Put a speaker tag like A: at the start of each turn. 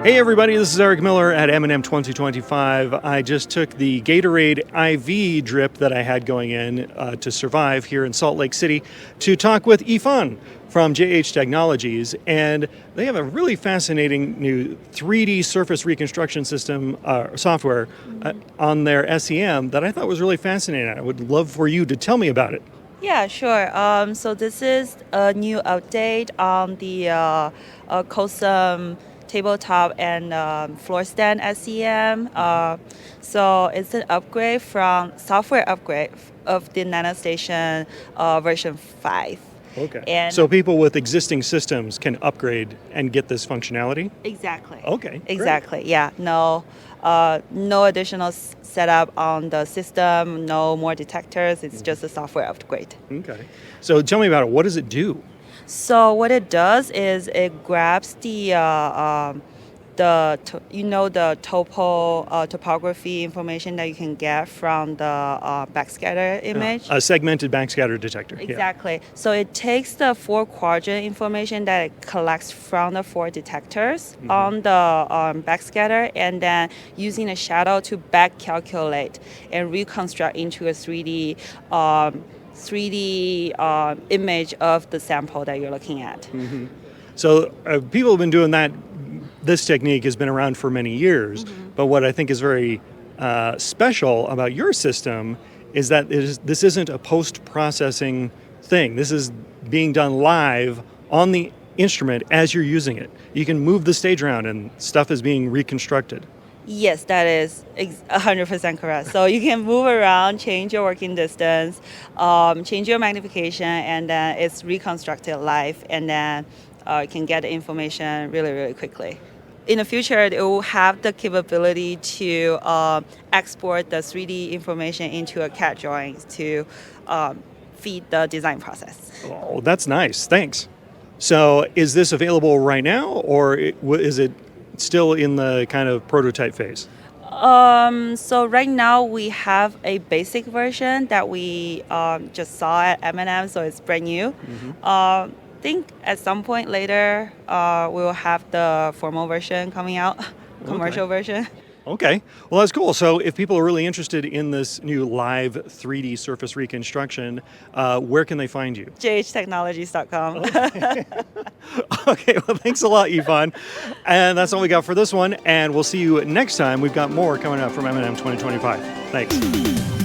A: Hey everybody, this is Eric Miller at M&M 2025. I just took the Gatorade IV drip that I had going in to survive here in Salt Lake City to talk with Yifan from JH Technologies, and they have a really fascinating new 3D surface reconstruction system software on their SEM that I thought was really fascinating. I would love for you to tell me about it.
B: Yeah, sure. So this is a new update on the COXEM tabletop and floor stand SEM. So it's an upgrade from software upgrade of the NanoStation version 5.
A: Okay.
B: And
A: So people with existing systems can upgrade and get this functionality?
B: exactly.
A: Okay, great.
B: Exactly. Yeah. No additional setup on the system. No more detectors. It's just a software upgrade.
A: Okay. So tell me about it. What does it do?
B: So what it does is it grabs the topography information that you can get from the backscatter image.
A: A segmented backscatter detector. Yeah.
B: Exactly. So it takes the 4-quadrant information that it collects from the 4 detectors on the backscatter, and then using a shadow to back calculate and reconstruct into a 3D image of the sample that you're looking at.
A: So people have been doing that. This technique has been around for many years, but what I think is very special about your system is that this isn't a post-processing thing. This is being done live on the instrument as you're using it. You can move the stage around and stuff is being reconstructed.
B: Yes, that is 100% correct. So you can move around, change your working distance, change your magnification, and then it's reconstructed live, and then you can get the information really, really quickly. In the future, it will have the capability to export the 3D information into a CAD drawings to feed the design process.
A: Oh, that's nice. Thanks. So is this available right now, or is it still in the kind of prototype phase?
B: So right now we have a basic version that we just saw at M&M, so it's brand new. I think at some point later we will have the formal version coming out, commercial version.
A: Okay. Well, that's cool. So if people are really interested in this new live 3D surface reconstruction, where can they find you?
B: jhtechnologies.com.
A: Okay. Well, thanks a lot, Yifan. And that's all we got for this one. And we'll see you next time. We've got more coming up from M&M 2025. Thanks.